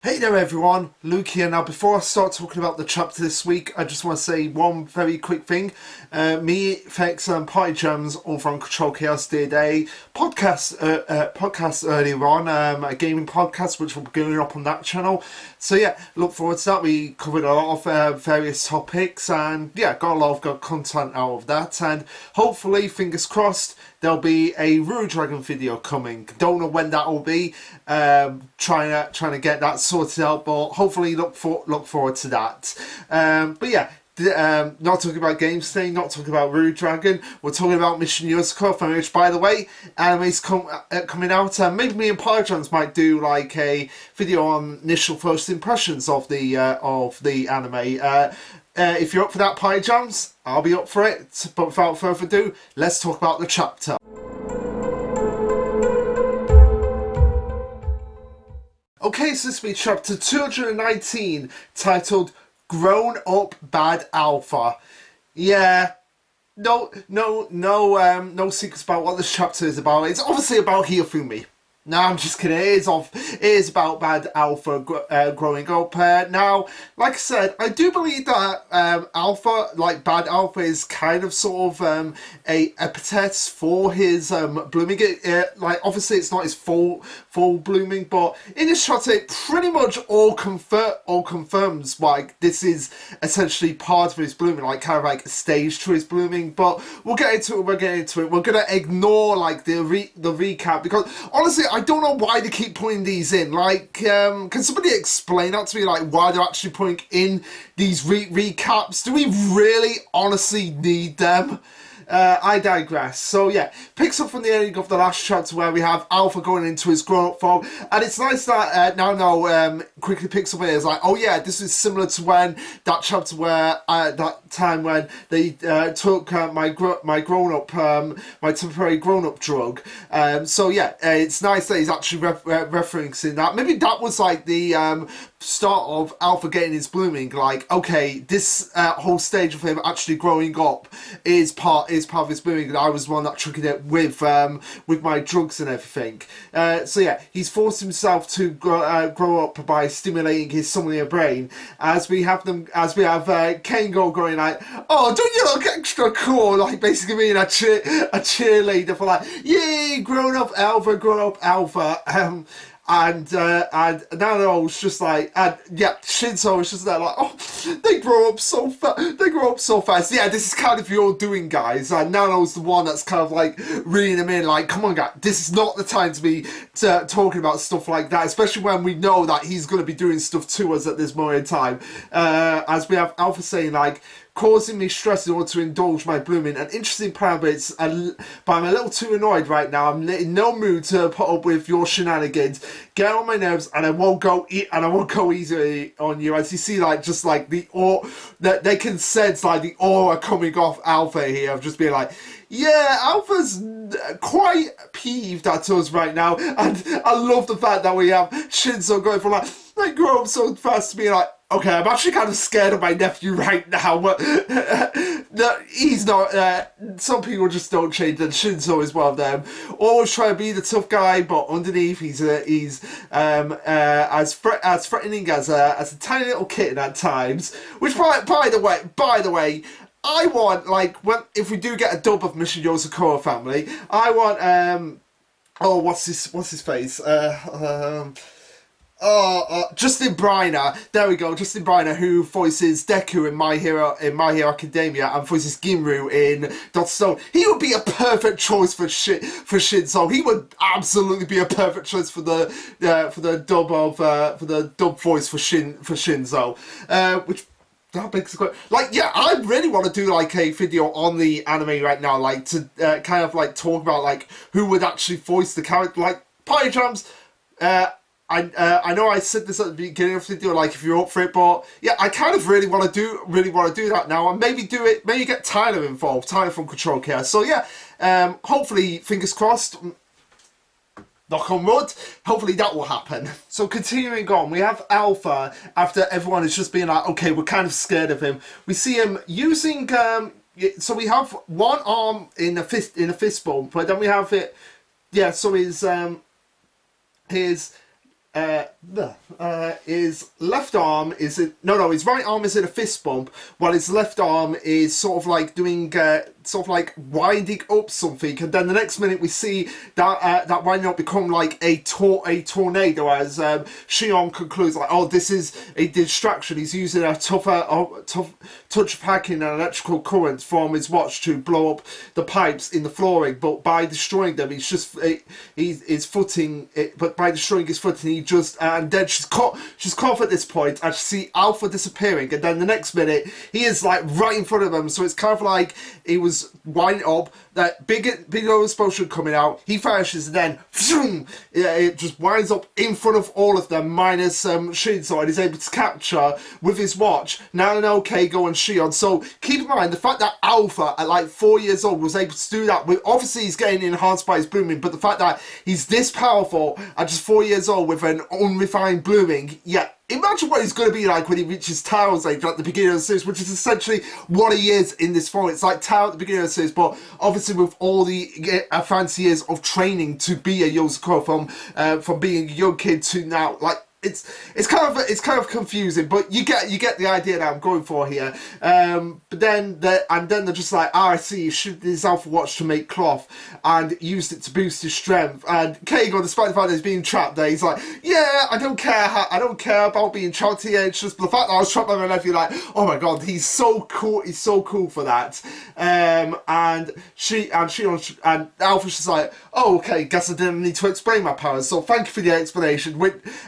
Hey there everyone, Luke here. Now before I start talking about the chapter this week, I just want to say one very quick thing. Me, Fex and Party Gems over on Control Chaos did a podcast earlier on, a gaming podcast which will be going up on that channel. So yeah, look forward to that. We covered a lot of various topics and yeah, got a lot of good content out of that, and hopefully, fingers crossed, there'll be a Rude Dragon video coming. Don't know when that will be. Trying to get that sorted out, but hopefully look forward to that. But yeah. Not talking about games today, not talking about Rude Dragon. We're talking about Mission Yozakura, which, by the way, anime's coming out. Maybe me and Pyjams might do like a video on initial first impressions of the anime. If you're up for that, Pyjams, I'll be up for it. But without further ado, let's talk about the chapter. Okay, so this will be chapter 219, titled Grown Up Bad Alpha. Yeah, no secrets about what this chapter is about. It's obviously about Hifumi. No, I'm just kidding. It is about Bad Alpha growing up. Now, like I said, I do believe that Alpha, like Bad Alpha, is kind of sort of a epithet for his blooming. Like, obviously, it's not his full blooming, but in this chapter, it pretty much all confirms like this is essentially part of his blooming, like kind of like a stage to his blooming. But we'll get into it. We're gonna ignore like the recap, because honestly, I don't know why they keep putting these in. Like, can somebody explain that to me? Like, why they're actually putting in these recaps? Do we really, honestly need them? I digress. So yeah, picks up from the ending of the last chapter where we have Alpha going into his grown-up form, and it's nice that now quickly picks up here. It's like, oh yeah, this is similar to when that chapter where that time when they took my grown-up my temporary grown-up drug. So yeah, it's nice that he's actually referencing that. Maybe that was like the start of Alpha getting his blooming. Like, okay, this whole stage of him actually growing up is part of his blooming, and I was the one that triggered it with my drugs and everything. So yeah, he's forced himself to grow up by stimulating his somnia brain. As we have Kengo going like, "Oh, don't you look extra cool?" Like basically being a cheerleader for like, "Yay, grown up Alpha." And Nano was just like, and yeah, Shinzo was just there like, oh, they grow up so fast. Yeah, this is kind of your doing, guys. And Nano's the one that's kind of like reading him in, like, come on, guys, this is not the time to be talking about stuff like that, especially when we know that he's going to be doing stuff to us at this moment in time. As we have Alpha saying like, causing me stress in order to indulge my blooming. An interesting plan, but I'm a little too annoyed right now. I'm in no mood to put up with your shenanigans. Get on my nerves, and I won't go easy on you. As you see, like just like the aura that they can sense, like the aura coming off Alpha here of just being like, yeah, Alpha's quite peeved at us right now, and I love the fact that we have Shinzo going from like, they grow up so fast to be like, okay, I'm actually kind of scared of my nephew right now, but he's not. Some people just don't change, and Shinzo is one of them. Always trying to be the tough guy, but underneath he's as threatening as a tiny little kitten at times. Which, by the way, I want, like, if we do get a dub of Mission Yozakura family, I want oh, what's his face? Justin Briner. There we go. Justin Briner, who voices Deku in My Hero Academia and voices Ginru in Dr. Stone. He would be a perfect choice for Shinzo. He would absolutely be a perfect choice for the dub voice for Shinzo. Which that makes it like, yeah, I really want to do like a video on the anime right now, like to kind of like talk about like who would actually voice the character, like Pyjams. I know I said this at the beginning of the video, like if you're up for it, but yeah, I kind of really want to do that now, and maybe get Tyler involved, Tyler from Control Chaos. So yeah, hopefully, fingers crossed, knock on wood, hopefully that will happen. So continuing on, we have Alpha, after everyone is just being like, okay, we're kind of scared of him. We see him using, so we have one arm in a fist bump, but then we have it, yeah, so his his left arm is in, no, his right arm is in a fist bump, while his left arm is sort of like doing, sort of like winding up something, and then the next minute we see that that winding up become like a tornado as Shion concludes like, oh, this is a distraction. He's using a tough touch of hacking and electrical current from his watch to blow up the pipes in the flooring, but by destroying them, he's footing it, but by destroying his footing, he just, and then she's caught off at this point, and she see Alpha disappearing, and then the next minute he is like right in front of them. So it's kind of like he was winding up, that big explosion coming out, he finishes, and then vroom, it just winds up in front of all of them minus Shinzo, and he's able to capture with his watch Nanano, Keigo and Shion. So keep in mind the fact that Alpha at like 4 years old was able to do that, with obviously he's getting enhanced by his blooming, but the fact that he's this powerful at just 4 years old with an unrefined blooming, yeah, imagine what he's going to be like when he reaches Tao's age at the beginning of the series, which is essentially what he is in this form. It's like Tao at the beginning of the series, but obviously with all the fancy years of training to be a Yozakura, from being a young kid to now, like, it's kind of confusing, but you get the idea that I'm going for here. But then they're just like, I see, he shifted his Alpha Watch to make cloth and used it to boost his strength. And Keigo, despite the fact that he's being trapped there, he's like, yeah, I don't care about being trapped here. It's just the fact that I was trapped by my nephew. Like, oh my god, he's so cool. He's so cool for that. And Alpha's just like, oh, okay, guess I didn't need to explain my powers. So thank you for the explanation.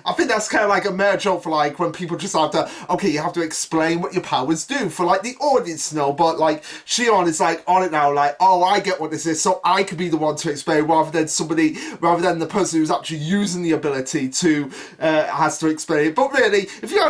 I think that's kind of like a mere joke for like when people just have to, okay, you have to explain what your powers do for like the audience to know, but like Shion is like on it now, like, oh, I get what this is, so I could be the one to explain rather than the person who's actually using the ability to has to explain it. But really, if you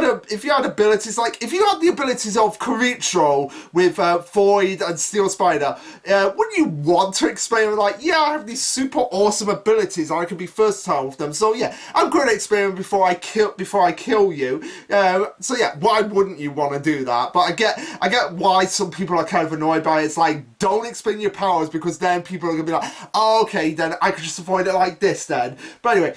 had abilities, like if you had the abilities of Korichiro with Void and Steel Spider, wouldn't you want to explain like, yeah, I have these super awesome abilities and I can be versatile with them, so yeah, I'm going to explain them before I kill you. So yeah, why wouldn't you want to do that? But I get why some people are kind of annoyed by it. It's like, don't explain your powers, because then people are gonna be like, oh, okay, then I could just avoid it like this then. But anyway,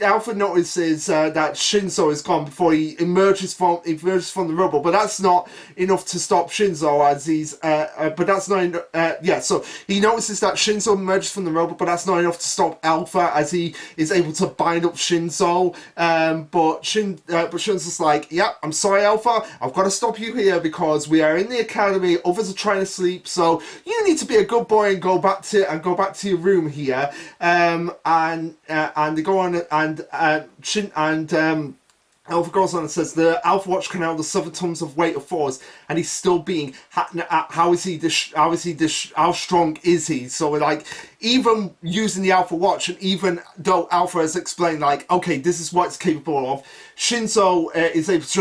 Alpha notices that Shinzo is gone before he emerges from the rubble, but that's not enough to stop Shinzo as he's so he notices that Shinzo emerges from the rubble, but that's not enough to stop Alpha as he is able to bind up Shinzo. But Shin's just like, yeah, I'm sorry, Alpha, I've got to stop you here because we are in the academy, others are trying to sleep, so you need to be a good boy and go back to your room here. And they go on, and Alpha goes on and says the Alpha Watch can handle 7 tons of weight of force, and he's still being. How strong is he? So like, even using the Alpha Watch, and even though Alpha has explained like, okay, this is what it's capable of, Shinzo is able to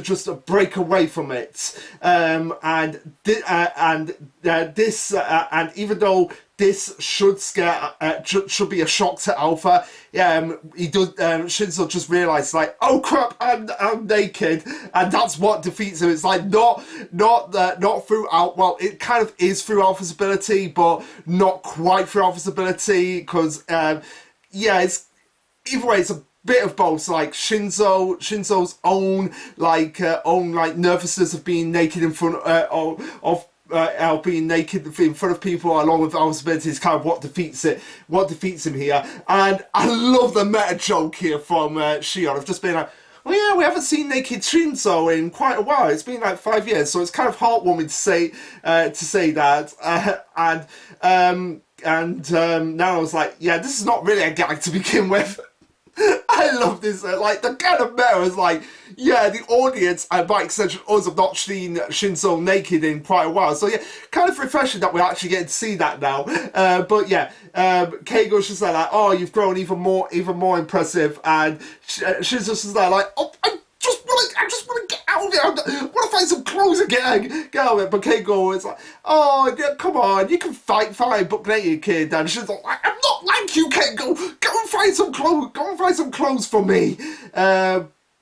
just break away from it, and even though this should should be a shock to Alpha, Shinzo just realised like, oh crap, I'm naked, and that's what defeats him. It's like not through well, it kind of is through Alpha's ability, but not quite through Alpha's ability, because it's either way, it's a bit of both. Like Shinzo's own nervousness of being naked in front of being naked in front of people, along with Alpha's ability, is kind of what defeats him here. And I love the meta joke here from Shion of just being like, well, yeah, we haven't seen naked Shinzo in quite a while. It's been like 5 years, so it's kind of heartwarming to say that. Now I was like, yeah, this is not really a gag to begin with. I love this. Like, the kind of meta is like, yeah, the audience, and by extension us, have not seen Shinzo naked in quite a while. So yeah, kind of refreshing that we're actually getting to see that now. But yeah, Keigo's just like, oh, you've grown even more impressive, and Shinzo's just like, oh, I just want to get out of here. I want to find some clothes and get out of it. But Keigo is like, oh, yeah, come on, you can fight fine, but naked, kid. And she's like, I'm not like you, Keigo. Go and find some clothes. Go and find some clothes for me.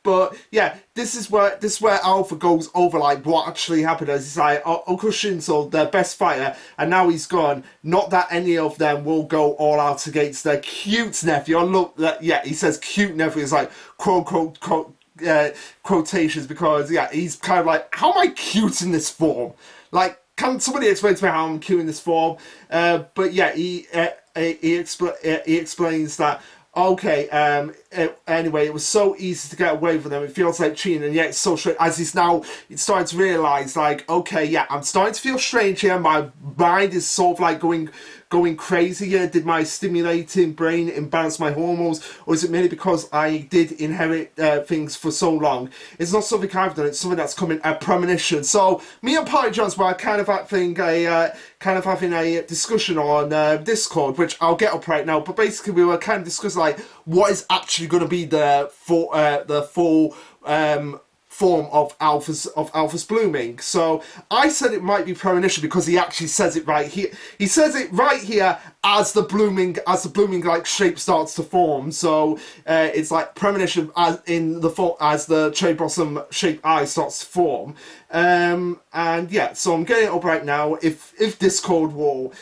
But yeah, this is where Alpha goes over like what actually happened. As he's like, Uncle Shinzo, their best fighter, and now he's gone. Not that any of them will go all out against their cute nephew. Look, yeah, he says cute nephew is like quote quote quotations because yeah, he's kind of like, how am I cute in this form? Like, can somebody explain to me how I'm cute in this form? But yeah, he explains that. Okay, anyway, it was so easy to get away from them. It feels like cheating, and yet it's so strange. As he's now starting to realise, like, okay, yeah, I'm starting to feel strange here. My mind is sort of like going crazy here. Did my stimulating brain imbalance my hormones, or is it merely because I did inherit things for so long? It's not something I've done. It's something that's coming a premonition. So me and Party Johns were kind of having a discussion on Discord, which I'll get up right now. But basically, we were kind of discussing like what is actually going to be the full form of Alpha's blooming. So I said it might be premonition because he actually says it right here. He says it right here as the blooming like shape starts to form. So it's like premonition as in as the cherry blossom shaped eye starts to form. And yeah, so I'm getting it up right now. If Discord will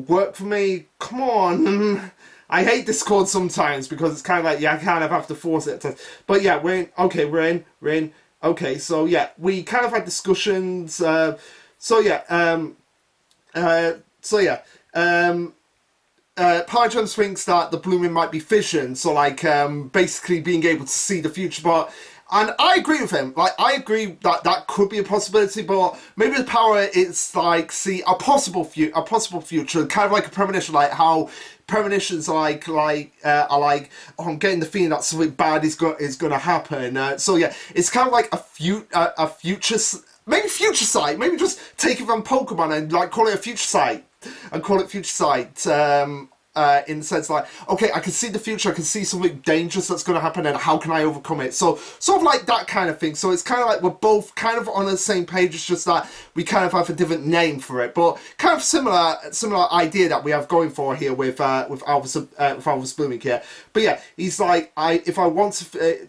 work for me, come on. I hate Discord sometimes because it's kind of like, yeah, I kind of have to force it. But yeah, we're in. Okay, we're in. Okay, so yeah, we kind of had discussions. So yeah, Python thinks that the blooming might be fission, so like basically being able to see the future. But and I agree with him. Like I agree that that could be a possibility, but maybe the power is like see a possible future, kind of like a premonition, like how premonitions are like oh, I'm getting the feeling that something bad is going to happen. So yeah, it's kind of like a future. Maybe future sight. Maybe just take it from Pokemon and like call it a future sight. And call it future sight. In the sense like, okay, I can see the future, I can see something dangerous that's going to happen, and how can I overcome it? So sort of like that kind of thing. So it's kind of like we're both kind of on the same page. It's just that we kind of have a different name for it, but kind of similar idea that we have going for here with Alpha's blooming here. But yeah, he's like, if I want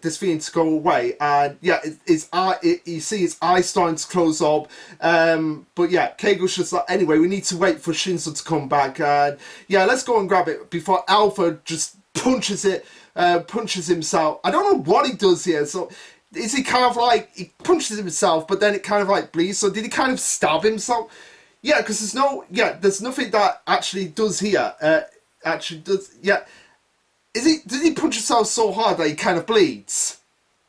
this feeling to go away, and yeah, you see his eyes starting to close up. But yeah, Keigo's just like, anyway, we need to wait for Shinzo to come back, and yeah, let's go and grab it before Alpha just punches himself. I don't know what he does here. So is he kind of like, he punches himself, but then it kind of like bleeds. So did he kind of stab himself? Yeah, because there's nothing that actually does here. Yeah. Did he punch himself so hard that he kind of bleeds?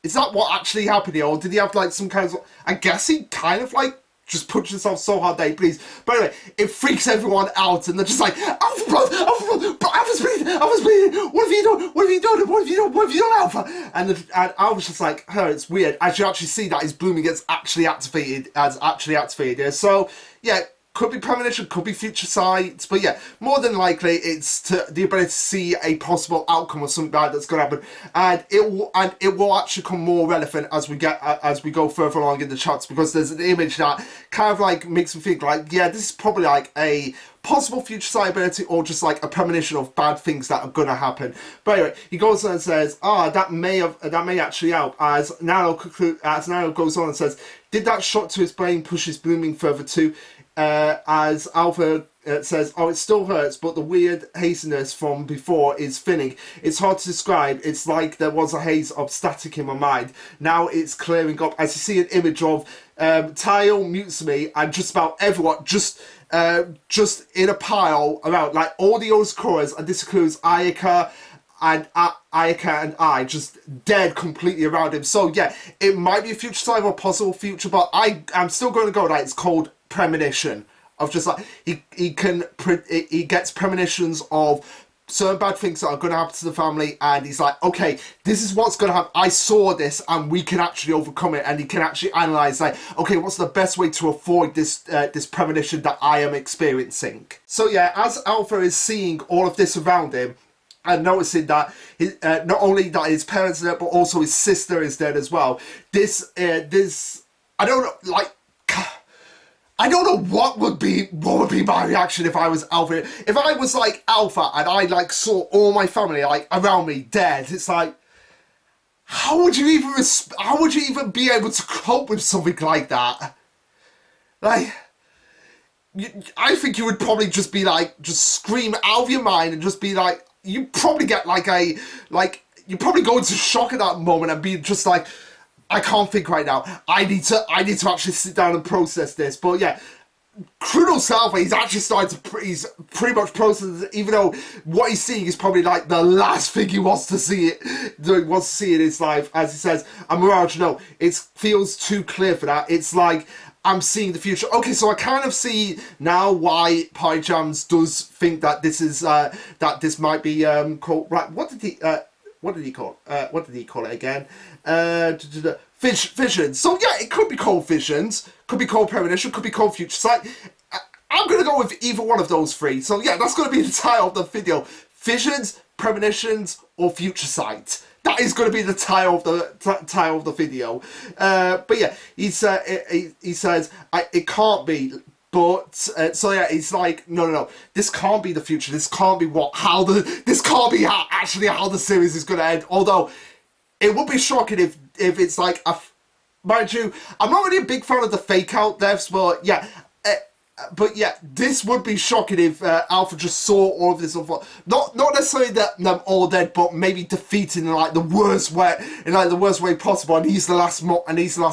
Is that what actually happened here, or did he have like some kind of? I guess he kind of like just punched himself so hard that he bleeds. But anyway, it freaks everyone out, and they're just like, Alpha, blood, Alpha's bleeding, what have you done? What have you done? What have you done, Alpha? And Alpha's just like, it's weird. As you actually see that his blooming gets actually activated, yeah. So, yeah, could be premonition, could be future sight, but yeah, more than likely it's the ability to see a possible outcome of something bad that's going to happen, and it will actually become more relevant as we go further along in the chapter, because there's an image that kind of like makes me think like, yeah, this is probably like a possible future sight ability, or just like a premonition of bad things that are gonna happen. But anyway, he goes on and says, that may actually help. As Nano goes on and says, did that shot to his brain push his blooming further too? As Alpha says, it still hurts, but the weird haziness from before is thinning. It's hard to describe. It's like there was a haze of static in my mind. Now it's clearing up. As you see an image of Tayo, Mutsumi, and just about everyone just in a pile around, like all the Yozakuras, and this includes Ayaka and I just dead completely around him. So yeah, it might be a future sight or a possible future, but I'm still going to go that it's called premonition. Of just like he gets premonitions of certain bad things that are going to happen to the family, and he's like, okay, this is what's going to happen. I saw this, and we can actually overcome it. And he can actually analyze, like, okay, what's the best way to avoid this premonition that I am experiencing? So yeah, as Alpha is seeing all of this around him, and noticing that not only that his parents are dead, but also his sister is dead as well. This I don't know, like, I don't know what would be my reaction if I was Alpha. If I was like Alpha and I like saw all my family like around me dead, it's like, how would you even be able to cope with something like that? Like, I think you would probably just be like, just scream out of your mind and just be like, you probably get you probably go into shock at that moment and be just like, I can't think right now. I need to actually sit down and process this. But yeah, Crudo Salva, he's actually starting to, he's pretty much processing it, even though what he's seeing is probably like the last thing he wants to see in his life. As he says, and Mirage, no, it feels too clear for that. It's like, I'm seeing the future. Okay, so I kind of see now why Pie Jams does think that this is, that this might be, called, right, what did he call it again? Visions. So yeah, it could be called Visions, could be called Premonition, could be called Future Sight. I'm going to go with either one of those three. So yeah, that's going to be the title of the video. Visions, Premonitions, or Future Sight. That is going to be the title of the video. But yeah, he says, it can't be. But so yeah, it's like no. This can't be the future. This can't be this can't be how the series is going to end. Although it would be shocking if it's like mind you, I'm not really a big fan of the fake out deaths, but yeah. But yeah, this would be shocking if Alpha just saw all of this unfold. Not necessarily that them all dead, but maybe defeated in like the worst way possible, and he's the last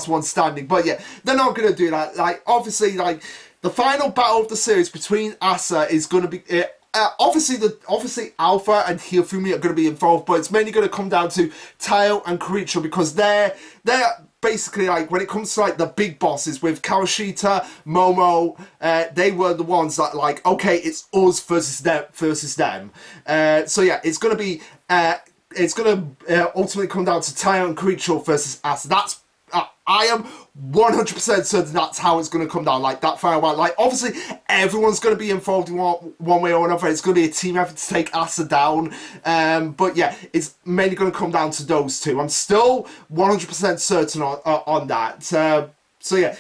one standing. But yeah, they're not gonna do that. Like obviously, like the final battle of the series between Asa is gonna be. Obviously Alpha and Hifumi are going to be involved, but it's mainly going to come down to Tayo and Karicho because they're basically like when it comes to like the big bosses with Kawashita, Momo, they were the ones that like okay, it's us versus them. So yeah, it's going to be ultimately come down to Tayo and Karicho versus Asa. That's I am 100% certain that's how it's going to come down, like that final one. Like, obviously, everyone's going to be involved in one way or another. It's going to be a team effort to take Asa down. But yeah, it's mainly going to come down to those two. I'm still 100% certain on that. So yeah,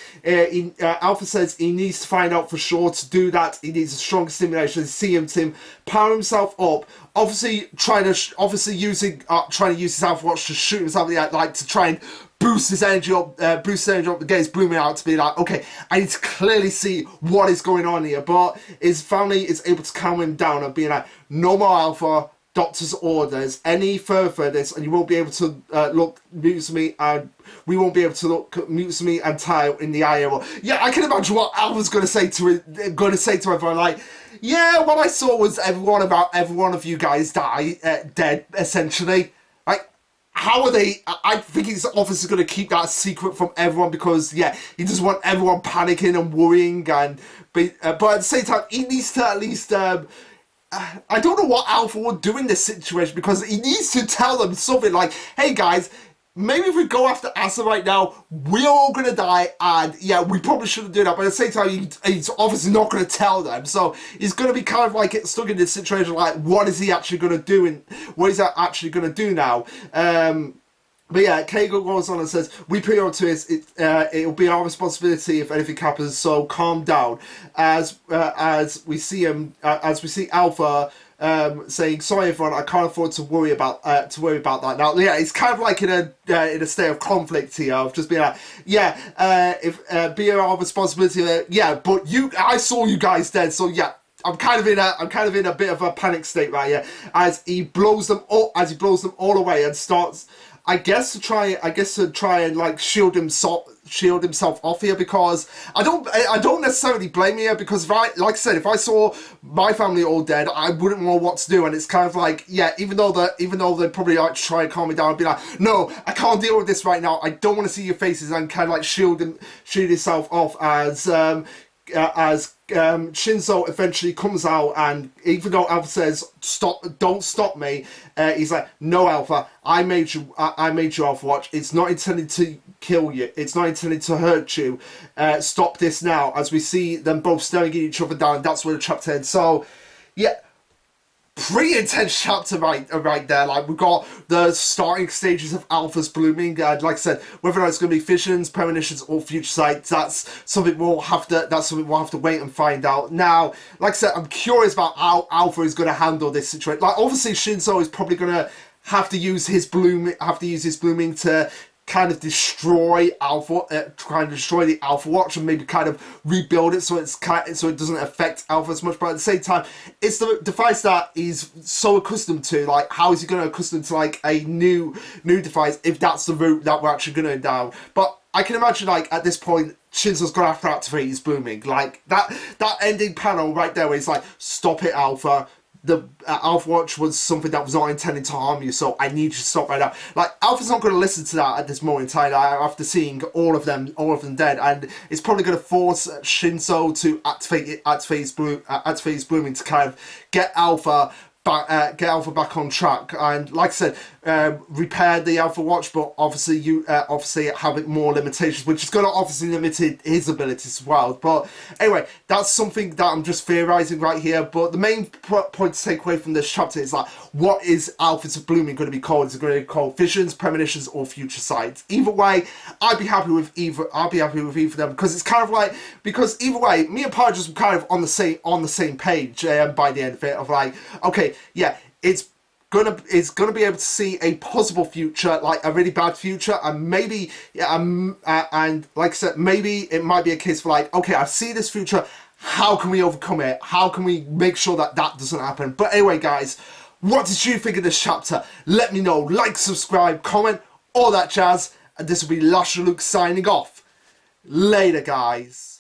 Alpha says he needs to find out for sure. To do that, he needs a strong stimulation. See him power himself up. Obviously, trying to use his Alpha Watch to shoot himself, like to try and boost his energy up, get his blooming out to be like, okay, I need to clearly see what is going on here. But his family is able to calm him down and be like, no more Alpha, doctor's orders, any further this, and you won't be able to look Mutsumi, and we won't be able to look Mutsumi and Tayo in the eye. Yeah, I can imagine what Alpha's going to say to everyone, like, yeah, what I saw was every one of you guys dead, essentially. How are they? I think his office is going to keep that secret from everyone because, yeah, he doesn't want everyone panicking and worrying. But at the same time, he needs to at least. I don't know what Alpha would do in this situation because he needs to tell them something like, "Hey guys, maybe if we go after Asa right now, we're all gonna die, and yeah, we probably shouldn't do that." But at the same time, he's obviously not gonna tell them, so he's gonna be kind of like stuck in this situation. Like, what is he actually gonna do, and what is that actually gonna do now? But yeah, Keigo goes on and says, "We put on to it. It'll be our responsibility if anything happens. So calm down." As we see Alpha. Saying, "Sorry, everyone, I can't afford to worry about that now." Yeah, it's kind of like in a state of conflict here of just being like, "Yeah, be our responsibility." Yeah, but I saw you guys dead, so yeah. I'm kind of in a bit of a panic state right here as he blows them all away and starts. I guess to try and like shield himself off here because I don't necessarily blame here because like I said, if I saw my family all dead, I wouldn't know what to do, and it's kind of like, yeah, even though they probably like try and calm me down and be like, no, I can't deal with this right now, I don't want to see your faces, and kind of like shield himself off as Shinzo eventually comes out, and even though Alpha says don't stop me, he's like, "No, Alpha, I made you Alpha Watch. It's not intended to kill you. It's not intended to hurt you. Stop this now." As we see them both staring at each other down, that's where the chapter ends. So, yeah. Pretty intense chapter right there. Like, we've got the starting stages of Alpha's blooming. Like I said, whether or not it's going to be Visions, Premonitions, or Future Sight, that's something we'll have to wait and find out. Now, like I said, I'm curious about how Alpha is going to handle this situation. Like, obviously, Shinzo is probably going to have to use his blooming to kind of destroy kind of destroy the Alpha Watch and maybe kind of rebuild it so so it doesn't affect Alpha as much. But at the same time, it's the device that he's so accustomed to. Like, how is he going to accustom to like a new device if that's the route that we're actually going to go down? But I can imagine, like, at this point, Shinso's gonna have to activate his blooming. Like, that ending panel right there where he's like, stop it, Alpha. The Alpha Watch was something that was not intended to harm you, so I need you to stop right now. Like, Alpha's not going to listen to that at this moment in time, after seeing all of them dead, and it's probably going to force Shinso to activate his blooming to kind of get Alpha back on track, and like I said, repair the Alpha Watch, but obviously having more limitations, which is going to obviously limit his abilities as well. But anyway, that's something that I'm just theorizing right here. But the main point to take away from this chapter is like, what is Alpha's blooming going to be called? Is it going to be called Visions, Premonitions, or Future Sight? Either way, I'd be happy with either. I'll be happy with either of them, because it's kind of like, because either way, me and Parr just were kind of on the same page by the end of it. Of like, okay, yeah, it's gonna be able to see a possible future, like a really bad future, and maybe and like I said, maybe it might be a case for like, okay, I see this future, how can we overcome it? How can we make sure that doesn't happen? But anyway, guys, what did you think of this chapter? Let me know. Like, subscribe, comment, all that jazz, and this will be Lasherluke signing off. Later, guys.